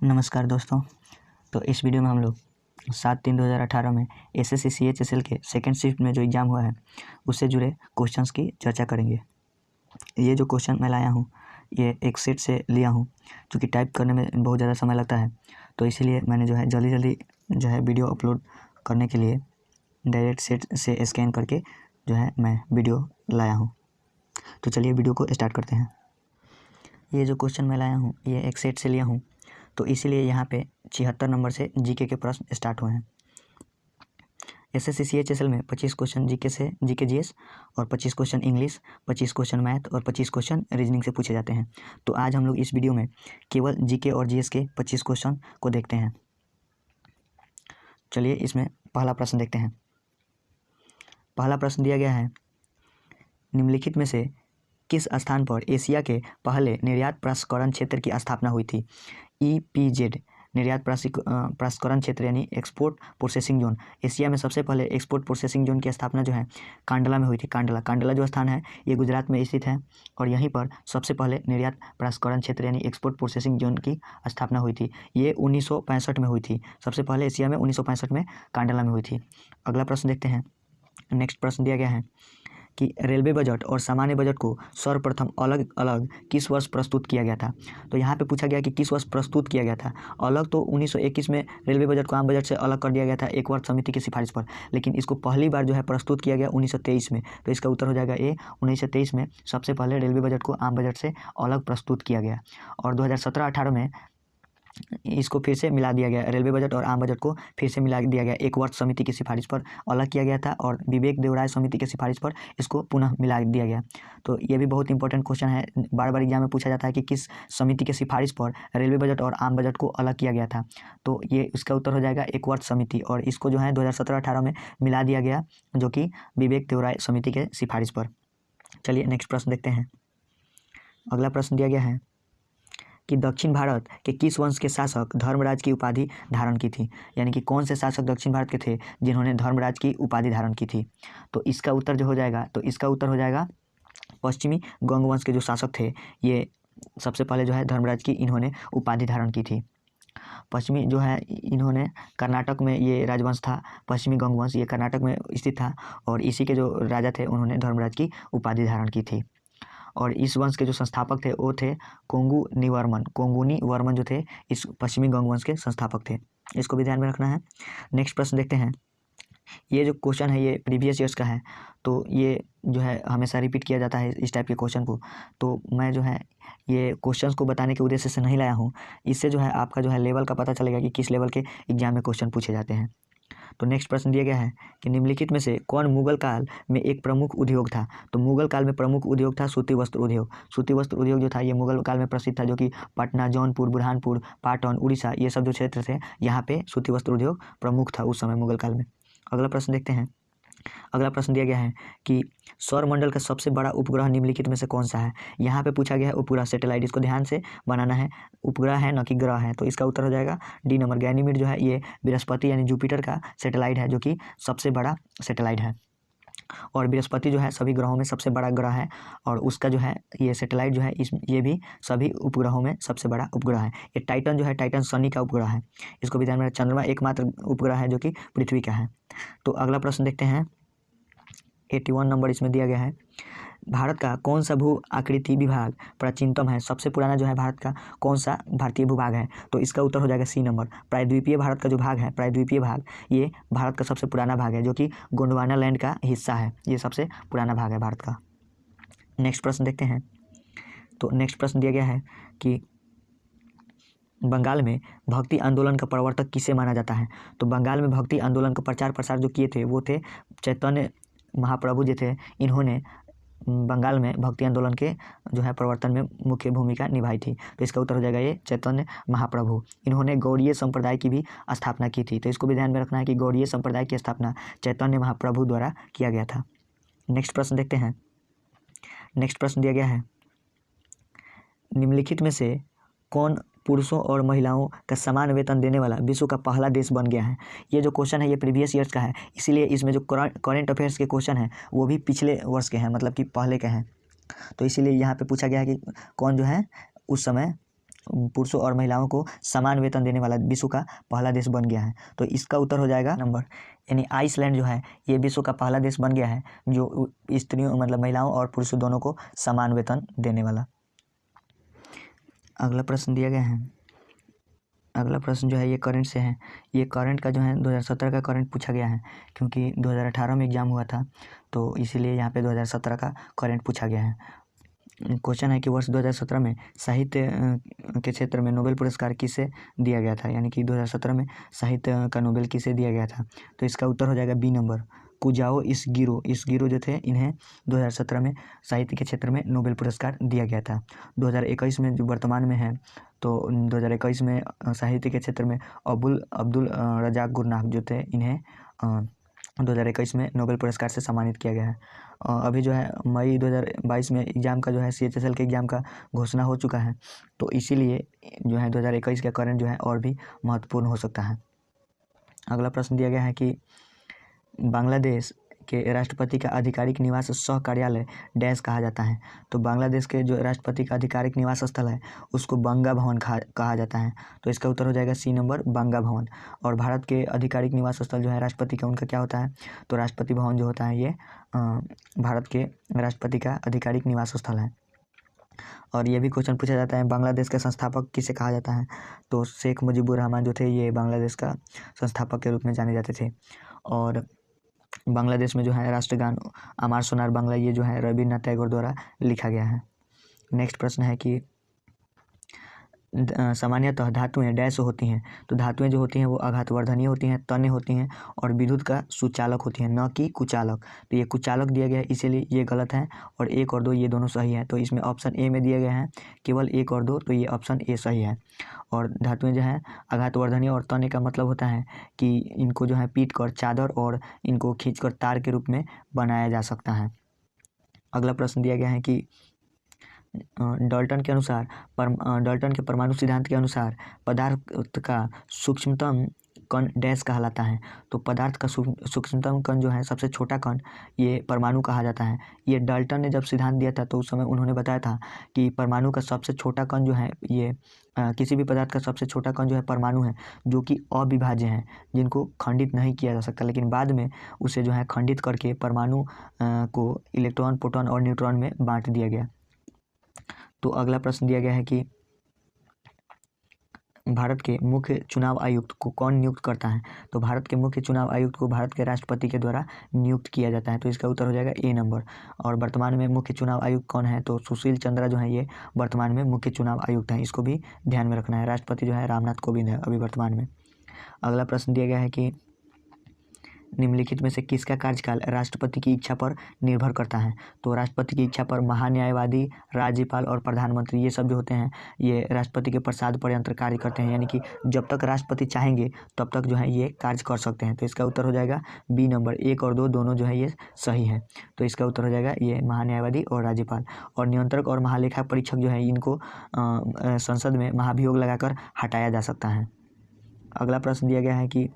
नमस्कार दोस्तों। तो इस वीडियो में हम लोग 7/3/2018 में एसएससी सीएचएसएल के सेकंड शिफ्ट में जो एग्ज़ाम हुआ है उससे जुड़े क्वेश्चंस की चर्चा करेंगे। ये जो क्वेश्चन मैं लाया हूँ ये एक सेट से लिया हूँ, क्योंकि टाइप करने में बहुत ज़्यादा समय लगता है, तो इसीलिए मैंने जो है जल्दी जो है वीडियो अपलोड करने के लिए डायरेक्ट सेट से स्कैन करके जो है मैं वीडियो लाया हूँ। तो चलिए वीडियो को स्टार्ट करते हैं। ये जो क्वेश्चन मैं लाया हूँ ये एक सेट से लिया हूँ, तो इसीलिए यहाँ पे 76 नंबर से जीके के प्रश्न स्टार्ट हुए हैं। एसएससी सीएचएसएल में 25 क्वेश्चन जीके से जीके जीएस और 25 क्वेश्चन इंग्लिश, 25 क्वेश्चन मैथ और 25 क्वेश्चन रीजनिंग से पूछे जाते हैं। तो आज हम लोग इस वीडियो में केवल जीके और जीएस के 25 क्वेश्चन को देखते हैं। चलिए इसमें पहला प्रश्न देखते हैं। पहला प्रश्न दिया गया है, निम्नलिखित में से किस स्थान पर एशिया के पहले निर्यात प्रसंस्करण क्षेत्र की स्थापना हुई थी? EPZ निर्यात प्रसंस्करण क्षेत्र यानी एक्सपोर्ट प्रोसेसिंग जोन। एशिया में सबसे पहले एक्सपोर्ट प्रोसेसिंग जोन की स्थापना जो है कांडला में हुई थी। कांडला जो स्थान है ये गुजरात में स्थित है और यहीं पर सबसे पहले निर्यात प्रसंस्करण क्षेत्र यानी एक्सपोर्ट प्रोसेसिंग जोन की स्थापना हुई थी। ये 1965 में हुई थी। सबसे पहले एशिया में 1965 में कांडला में हुई थी। अगला प्रश्न देखते हैं। नेक्स्ट प्रश्न दिया गया है कि रेलवे बजट और सामान्य बजट को सर्वप्रथम अलग अलग किस वर्ष प्रस्तुत किया गया था? तो यहाँ पे पूछा गया कि किस वर्ष प्रस्तुत किया गया था। अलग तो 1921 में रेलवे बजट को आम बजट से अलग कर दिया गया था एक वर्ष समिति की सिफारिश पर, लेकिन इसको पहली बार जो है प्रस्तुत किया गया 1923 में। तो इसका उत्तर हो जाएगा ए, 1923 में सबसे पहले रेलवे बजट को आम बजट से अलग प्रस्तुत किया गया। और 2017-18 में इसको फिर से मिला दिया गया, रेलवे बजट और आम बजट को फिर से मिला दिया गया। एक वर्ष समिति की सिफारिश पर अलग किया गया था और विवेक देवराय समिति की सिफारिश पर इसको पुनः मिला दिया गया। तो ये भी बहुत इंपॉर्टेंट क्वेश्चन है, बार बार एग्जाम में पूछा जाता है कि किस समिति की सिफारिश पर रेलवे बजट और आम बजट को अलग किया गया था। तो ये इसका उत्तर हो जाएगा एक वर्ष समिति, और इसको जो है 2017-18 में मिला दिया गया जो कि विवेक देवराय समिति के सिफारिश पर। चलिए नेक्स्ट प्रश्न देखते हैं। अगला प्रश्न दिया गया है कि दक्षिण भारत के किस वंश के शासक धर्मराज की उपाधि धारण की थी? यानी कि कौन से शासक दक्षिण भारत के थे जिन्होंने धर्मराज की उपाधि धारण की थी? तो इसका उत्तर जो हो जाएगा, तो इसका उत्तर हो जाएगा पश्चिमी गंग वंश के जो शासक थे ये सबसे पहले जो है धर्मराज की इन्होंने उपाधि धारण की थी। पश्चिमी जो है इन्होंने कर्नाटक में ये राजवंश था, पश्चिमी गंग वंश, ये कर्नाटक में स्थित था और इसी के जो राजा थे उन्होंने धर्मराज की उपाधि धारण की थी। और इस वंश के जो संस्थापक थे वो थे कोंगुनी वर्मन जो थे इस पश्चिमी गंग वंश के संस्थापक थे। इसको भी ध्यान में रखना है। नेक्स्ट प्रश्न देखते हैं। ये जो क्वेश्चन है ये प्रीवियस ईयर्स का है, तो ये जो है हमेशा रिपीट किया जाता है इस टाइप के क्वेश्चन को। तो मैं जो है ये क्वेश्चंस को बताने के उद्देश्य से नहीं लाया हूँ, इससे जो है आपका जो है लेवल का पता चलेगा कि किस लेवल के एग्जाम में क्वेश्चन पूछे जाते हैं। तो नेक्स्ट प्रश्न दिया गया है कि निम्नलिखित में से कौन मुगल काल में एक प्रमुख उद्योग था? तो मुगल काल में प्रमुख उद्योग था सूती वस्त्र उद्योग। सूती वस्त्र उद्योग जो था ये मुगल काल में प्रसिद्ध था, जो कि पटना, जौनपुर, बुरहानपुर, पाटन, उड़ीसा ये सब जो क्षेत्र थे यहाँ पे सूती वस्त्र उद्योग प्रमुख था उस समय मुगल काल में। अगला प्रश्न देखते हैं। अगला प्रश्न दिया गया है कि सौरमंडल का सबसे बड़ा उपग्रह निम्नलिखित में से कौन सा है? यहाँ पे पूछा गया है उपग्रह, सैटेलाइट, इसको ध्यान से बनाना है। उपग्रह है न कि ग्रह है, तो इसका उत्तर हो जाएगा डी नंबर। गैनीमीड जो है ये बृहस्पति यानी जुपिटर का सैटेलाइट है, जो कि सबसे बड़ा सैटेलाइट है। और बृहस्पति जो है सभी ग्रहों में सबसे बड़ा ग्रह है और उसका जो है ये सैटेलाइट जो है ये भी सभी उपग्रहों में सबसे बड़ा उपग्रह है। ये टाइटन जो है, टाइटन शनि का उपग्रह है, इसको भी ध्यान में। चंद्रमा एकमात्र उपग्रह है जो कि पृथ्वी का है। तो अगला प्रश्न देखते हैं। 81 नंबर इसमें दिया गया है, भारत का कौन सा भू आकृति विभाग प्राचीनतम है? सबसे पुराना जो है भारत का कौन सा भारतीय भूभाग है? तो इसका उत्तर हो जाएगा सी नंबर। प्रायद्वीपीय भारत का जो भाग है, प्रायद्वीपीय भाग, ये भारत का सबसे पुराना भाग है, जो कि गोंडवाना लैंड का हिस्सा है। ये सबसे पुराना भाग है भारत का। नेक्स्ट प्रश्न देखते हैं। तो नेक्स्ट प्रश्न दिया गया है कि बंगाल में भक्ति आंदोलन का प्रवर्तक किसे माना जाता है? तो बंगाल में भक्ति आंदोलन का प्रचार प्रसार जो किए थे वो थे चैतन्य महाप्रभु जो थे। इन्होंने बंगाल में भक्ति आंदोलन के जो है प्रवर्तन में मुख्य भूमिका निभाई थी। तो इसका उत्तर हो जाएगा ये चैतन्य महाप्रभु। इन्होंने गौड़ीय संप्रदाय की भी स्थापना की थी। तो इसको भी ध्यान में रखना है कि गौड़ीय संप्रदाय की स्थापना चैतन्य महाप्रभु द्वारा किया गया था। नेक्स्ट प्रश्न देखते हैं। नेक्स्ट प्रश्न दिया गया है, निम्नलिखित में से कौन पुरुषों और महिलाओं का समान वेतन देने वाला विश्व का पहला देश बन गया है? ये जो क्वेश्चन है ये प्रीवियस ईयर्स का है, इसीलिए इसमें जो करंट अफेयर्स के क्वेश्चन हैं वो भी पिछले वर्ष के हैं, मतलब कि पहले के हैं। तो इसीलिए यहाँ पे पूछा गया है कि कौन जो है उस समय पुरुषों और महिलाओं को समान वेतन देने वाला विश्व का पहला देश बन गया है। तो इसका उत्तर हो जाएगा नंबर, यानी आइसलैंड जो है ये विश्व का पहला देश बन गया है जो स्त्रियों मतलब महिलाओं और पुरुषों दोनों को समान वेतन देने वाला। अगला प्रश्न दिया गया है, अगला प्रश्न जो है ये करंट से है। ये करंट का जो है 2017 का करंट पूछा गया है, क्योंकि 2018 में एग्जाम हुआ था तो इसीलिए यहाँ पे 2017 का करंट पूछा गया है। क्वेश्चन है कि वर्ष 2017 में साहित्य के क्षेत्र में नोबेल पुरस्कार किसे दिया गया था, यानी कि 2017 में साहित्य का नोबेल किसे दिया गया था। तो इसका उत्तर हो जाएगा बी नंबर, कुजाओ इस्गिरो जो थे इन्हें 2017 में साहित्य के क्षेत्र में नोबेल पुरस्कार दिया गया था। 2021 में जो वर्तमान में है तो 2021 में साहित्य के क्षेत्र में अब्दुल रज़ाक गुरनाफ जो थे इन्हें 2021 में नोबेल पुरस्कार से सम्मानित किया गया है। अभी जो है मई 2022 में एग्ज़ाम का जो है CHSL के एग्ज़ाम का घोषणा हो चुका है, तो इसीलिए जो है 2021 का करंट जो है और भी महत्वपूर्ण हो सकता है। अगला प्रश्न दिया गया है कि बांग्लादेश के राष्ट्रपति का आधिकारिक निवास सह कार्यालय डैश कहा जाता है। तो बांग्लादेश के जो राष्ट्रपति का आधिकारिक निवास स्थल है उसको बंगा भवन कहा जाता है। तो इसका उत्तर हो जाएगा सी नंबर, बंगा भवन। और भारत के आधिकारिक निवास स्थल जो है राष्ट्रपति का उनका क्या होता है, तो राष्ट्रपति भवन जो होता है ये भारत के राष्ट्रपति का आधिकारिक निवास स्थल है। और ये भी क्वेश्चन पूछा जाता है बांग्लादेश के संस्थापक किसे कहा जाता है, तो शेख मुजीबुर रहमान जो थे ये बांग्लादेश का संस्थापक के रूप में जाने जाते थे। और बांग्लादेश में जो है राष्ट्रगान अमार सोनार बांग्ला ये जो है रविन्द्रनाथ टैगोर द्वारा लिखा गया है। नेक्स्ट प्रश्न है कि सामान्यतः धातुएं डैश होती हैं। तो धातुएं जो होती हैं वो आघातवर्धनीय होती हैं, तन्य होती हैं और विद्युत का सुचालक होती हैं, न कि कुचालक। तो ये कुचालक दिया गया है इसीलिए ये गलत है, और 1 और 2 ये दोनों सही है। तो इसमें ऑप्शन ए में दिया गया है केवल 1 और 2, तो ये ऑप्शन ए सही है। और धातुएं जो है आघातवर्धनीय और तन्य का मतलब होता है कि इनको जो है पीट कर चादर और इनको खींच कर तार के रूप में बनाया जा सकता है। अगला प्रश्न दिया गया है कि डाल्टन के अनुसार डाल्टन के परमाणु सिद्धांत के अनुसार पदार्थ का सूक्ष्मतम कण डैश कहलाता है। तो पदार्थ का सूक्ष्मतम कण जो है सबसे छोटा कण ये परमाणु कहा जाता है। ये डाल्टन ने जब सिद्धांत दिया था तो उस समय उन्होंने बताया था कि परमाणु का सबसे छोटा कण जो है ये किसी भी पदार्थ का सबसे छोटा कण जो है परमाणु है, जो कि अविभाज्य है, जिनको खंडित नहीं किया जा सकता। लेकिन बाद में उसे जो है खंडित करके परमाणु को इलेक्ट्रॉन, प्रोटॉन और न्यूट्रॉन में बांट दिया गया। तो अगला प्रश्न दिया गया है कि भारत के मुख्य चुनाव आयुक्त को कौन नियुक्त करता है। तो भारत के मुख्य चुनाव आयुक्त को भारत के राष्ट्रपति के द्वारा नियुक्त किया जाता है। तो इसका उत्तर हो जाएगा ए नंबर। और वर्तमान में मुख्य चुनाव आयुक्त कौन है, तो सुशील चंद्रा जो है ये वर्तमान में मुख्य चुनाव आयुक्त हैं, इसको भी ध्यान में रखना है। राष्ट्रपति जो है रामनाथ कोविंद है अभी वर्तमान में। अगला प्रश्न दिया गया है कि निम्नलिखित में से किसका कार्यकाल राष्ट्रपति की इच्छा पर निर्भर करता है। तो राष्ट्रपति की इच्छा पर महान्यायवादी, राज्यपाल और प्रधानमंत्री ये सब जो होते हैं ये राष्ट्रपति के प्रसाद पर्यंत कार्य करते हैं, यानी कि जब तक राष्ट्रपति चाहेंगे तब तक जो है ये कार्य कर सकते हैं। तो इसका उत्तर हो जाएगा बी नंबर, 1 और 2 दोनों जो है ये सही है। तो इसका उत्तर हो जाएगा ये महान्यायवादी और राज्यपाल। और नियंत्रक और महालेखा परीक्षक जो है इनको संसद में महाभियोग लगाकर हटाया जा सकता है। अगला प्रश्न दिया गया है कि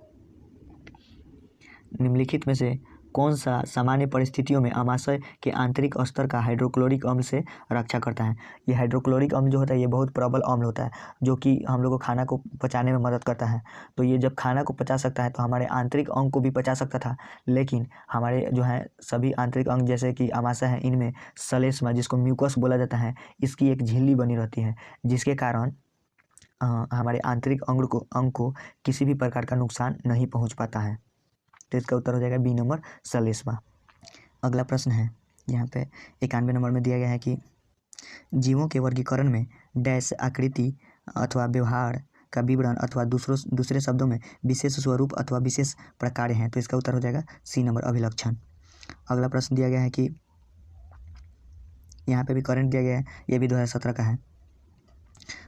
निम्नलिखित में से कौन सा सामान्य परिस्थितियों में आमाशय के आंतरिक स्तर का हाइड्रोक्लोरिक अम्ल से रक्षा करता है। ये हाइड्रोक्लोरिक अम्ल जो होता है ये बहुत प्रबल अम्ल होता है, जो कि हम लोग को खाना को पचाने में मदद करता है। तो ये जब खाना को पचा सकता है तो हमारे आंतरिक अंग को भी पचा सकता था, लेकिन हमारे जो है सभी आंतरिक अंग जैसे कि आमाशय है इनमें श्लेष्मा जिसको म्यूकस बोला जाता है इसकी एक झिल्ली बनी रहती है, जिसके कारण हमारे आंतरिक अंग को किसी भी प्रकार का नुकसान नहीं पहुँच पाता है। तो इसका उत्तर हो जाएगा बी नंबर, श्लेष्मा। अगला प्रश्न है यहाँ पे 91 नंबर में दिया गया है कि जीवों के वर्गीकरण में डैश आकृति अथवा व्यवहार का विवरण अथवा दूसरे शब्दों में विशेष स्वरूप अथवा विशेष प्रकार हैं। तो इसका उत्तर हो जाएगा सी नंबर, अभिलक्षण। अगला प्रश्न दिया गया है कि यहाँ पे भी करंट दिया गया है, ये भी 2017 का है।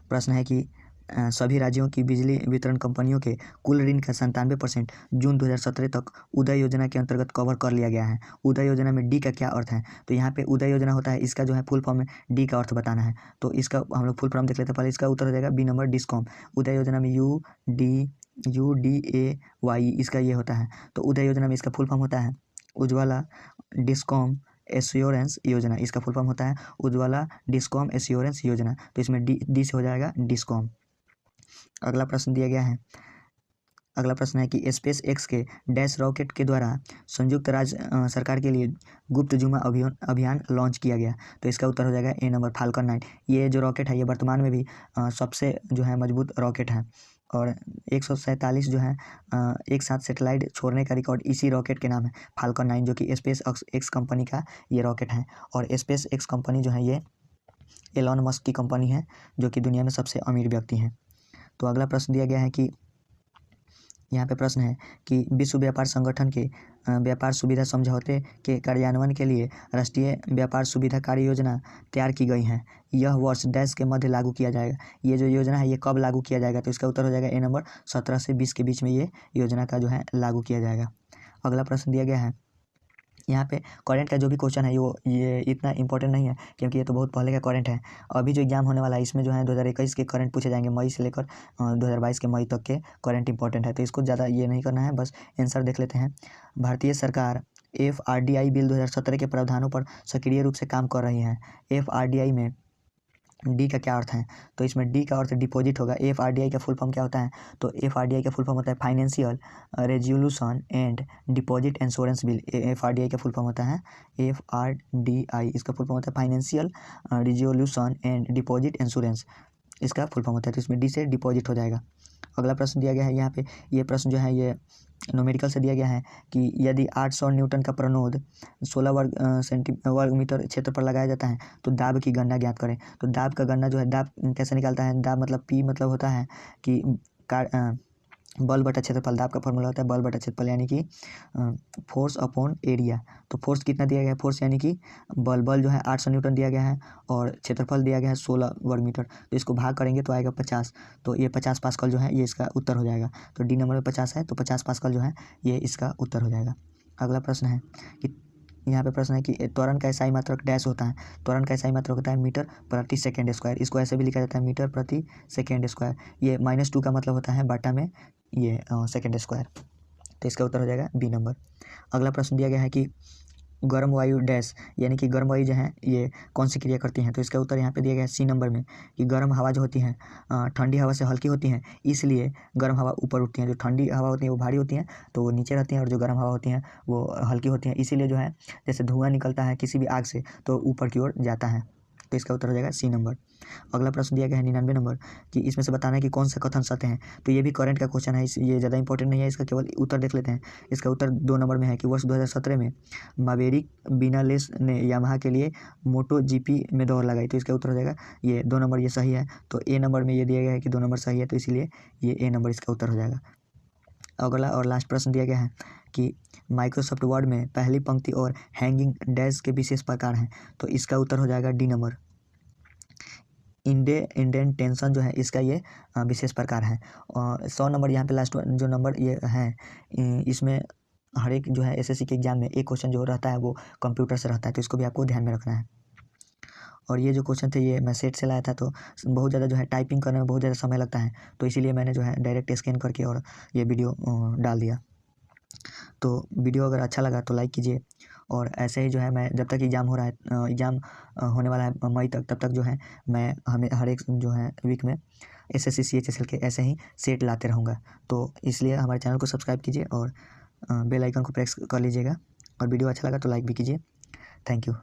प्रश्न है कि सभी राज्यों की बिजली वितरण कंपनियों के कुल ऋण का 97% जून 2017 तक उदय योजना के अंतर्गत कवर कर लिया गया है। उदय योजना में डी का क्या अर्थ है, तो यहाँ पे उदय योजना होता है, इसका जो है फुल फॉर्म में डी का अर्थ बताना है। तो इसका हम लोग फुल फॉर्म देख लेते हैं पहले। इसका उत्तर हो जाएगा बी नंबर, डिस्कॉम। उदय योजना में UDAY इसका ये होता है। तो उदय योजना में इसका फुल फॉर्म होता है उज्ज्वला डिस्कॉम एश्योरेंस योजना, इसका फुल फॉर्म होता है उज्ज्वला डिस्कॉम एश्योरेंस योजना। तो इसमें डी से हो जाएगा डिस्कॉम। अगला प्रश्न दिया गया है, अगला प्रश्न है कि स्पेस एक्स के डैश रॉकेट के द्वारा संयुक्त राज्य सरकार के लिए गुप्त जुमा अभियान लॉन्च किया गया। तो इसका उत्तर हो जाएगा ए नंबर फाल्कन 9। ये जो रॉकेट है ये वर्तमान में भी सबसे जो है मजबूत रॉकेट है और 147 जो है एक साथ सेटेलाइट छोड़ने का रिकॉर्ड इसी रॉकेट के नाम है फाल्कन 9, जो कि स्पेस एक्स कंपनी का ये रॉकेट है। और स्पेस एक्स कंपनी जो है ये एलॉन मस्क की कंपनी है, जो कि दुनिया में सबसे अमीर व्यक्ति हैं। तो अगला प्रश्न दिया गया है कि यहाँ पे प्रश्न है कि विश्व व्यापार संगठन के व्यापार सुविधा समझौते के कार्यान्वयन के लिए राष्ट्रीय व्यापार सुविधा कार्य योजना तैयार की गई है। यह वर्ष डैश के मध्य लागू किया जाएगा। ये जो योजना है ये कब लागू किया जाएगा? तो इसका उत्तर हो जाएगा ए नंबर 17 से 20 के बीच में ये योजना का जो है लागू किया जाएगा। अगला प्रश्न दिया गया है, यहाँ पे करंट का जो भी क्वेश्चन है ये इतना इंपॉर्टेंट नहीं है, क्योंकि ये तो बहुत पहले का करंट है। अभी जो एग्जाम होने वाला है इसमें जो है 2021 के करंट पूछे जाएंगे, मई से लेकर 2022 के मई तक के करंट इंपॉर्टेंट है, तो इसको ज़्यादा ये नहीं करना है, बस आंसर देख लेते हैं। भारतीय सरकार FRDI बिल 2017 के प्रावधानों पर सक्रिय रूप से काम कर रही है। FRDI में डी का क्या अर्थ है? तो इसमें डी का अर्थ डिपॉजिट होगा। FRDI का फुल फॉर्म क्या होता है? तो FRDI का फुल फॉर्म होता है financial resolution and deposit insurance bill. FRDI का फुल फॉर्म होता है FRDI, इसका फुल फॉर्म होता है financial resolution and deposit insurance, इसका फुल फॉर्म होता है। तो इसमें डी से डिपॉजिट हो जाएगा। अगला प्रश्न दिया गया है यहाँ पे, ये प्रश्न जो है ये न्यूमेरिकल से दिया गया है कि यदि 800 न्यूटन का प्रणोद 16 वर्ग मीटर क्षेत्र पर लगाया जाता है तो दाब की गणना ज्ञात करें। तो दाब का गणना जो है, दाब कैसे निकालता है? दाब मतलब पी मतलब होता है कि बल बटा क्षेत्रफल। दाब का फॉर्मूला होता है बल बटा क्षेत्रफल, यानी कि फोर्स अपॉन एरिया। तो फोर्स कितना दिया गया है? फोर्स यानी कि बल जो है 800 न्यूटन दिया गया है और क्षेत्रफल दिया गया है 16 वर्ग मीटर। तो इसको भाग करेंगे तो आएगा 50, तो ये 50 पास्कल जो है ये इसका उत्तर हो जाएगा। तो डी नंबर में 50 है, तो 50 पास्कल जो है ये इसका उत्तर हो जाएगा। अगला प्रश्न है कि यहाँ पे प्रश्न है कि त्वरण का SI मात्रक डैश होता है। त्वरण का SI मात्रक होता है मीटर प्रति सेकेंड स्क्वायर। इसको ऐसे भी लिखा जाता है मीटर प्रति सेकेंड स्क्वायर। ये -2 का मतलब होता है बटा में ये सेकेंड स्क्वायर। तो इसका उत्तर हो जाएगा बी नंबर। अगला प्रश्न दिया गया है कि गर्म वायु डैश, यानी कि गर्म वायु जो है ये कौन सी क्रिया करती हैं? तो इसका उत्तर यहाँ पे दिया गया है सी नंबर में कि गर्म हवा जो होती है ठंडी हवा से हल्की होती हैं, इसलिए गर्म हवा ऊपर उठती हैं। जो ठंडी हवा होती है वो भारी होती हैं तो वो नीचे रहती हैं, और जो गर्म हवा होती हैं वो हल्की होती हैं, इसीलिए जो है जैसे धुआं निकलता है किसी भी आग से तो ऊपर की ओर जाता है। तो इसका उत्तर हो जाएगा सी नंबर। अगला प्रश्न दिया गया है 99 नंबर कि इसमें से बताना है कि कौन सा कथन सत्य है। तो ये भी करंट का क्वेश्चन है, ये ज़्यादा इंपॉर्टेंट नहीं है, इसका केवल उत्तर देख लेते हैं। इसका उत्तर 2 नंबर में है कि वर्ष 2017 में मावेरिक विनालेस ने यामाहा के लिए मोटो GP में दौड़ लगाई। तो इसका उत्तर हो जाएगा ये 2 नंबर, ये सही है। तो ए नंबर में ये दिया गया है कि 2 नंबर सही है, तो इसीलिए ये ए नंबर इसका उत्तर हो जाएगा। अगला और लास्ट प्रश्न दिया गया है कि माइक्रोसॉफ्ट वर्ड में पहली पंक्ति और हैंगिंग डैश के विशेष प्रकार हैं। तो इसका उत्तर हो जाएगा डी नंबर। इंडेंटेशन जो है इसका ये विशेष प्रकार है। और 100 नंबर यहाँ पे लास्ट जो नंबर ये है, इसमें हर एक जो है SSC के एग्जाम में एक क्वेश्चन जो रहता है वो कंप्यूटर से रहता है, तो इसको भी आपको ध्यान में रखना है। और ये जो क्वेश्चन थे ये मैं सेट से लाया था, तो बहुत ज़्यादा जो है टाइपिंग करने में बहुत ज़्यादा समय लगता है, तो इसीलिए मैंने जो है डायरेक्ट स्कैन करके और ये वीडियो डाल दिया। तो वीडियो अगर अच्छा लगा तो लाइक कीजिए, और ऐसे ही जो है मैं जब तक एग्ज़ाम हो रहा है, एग्ज़ाम होने वाला है मई तक, तब तक जो है मैं हमें हर एक जो है वीक में SSC CHSL के ऐसे ही सेट लाते रहूँगा। तो इसलिए हमारे चैनल को सब्सक्राइब कीजिए और बेल आइकन को प्रेस कर लीजिएगा, और वीडियो अच्छा लगा तो लाइक भी कीजिए। Thank you.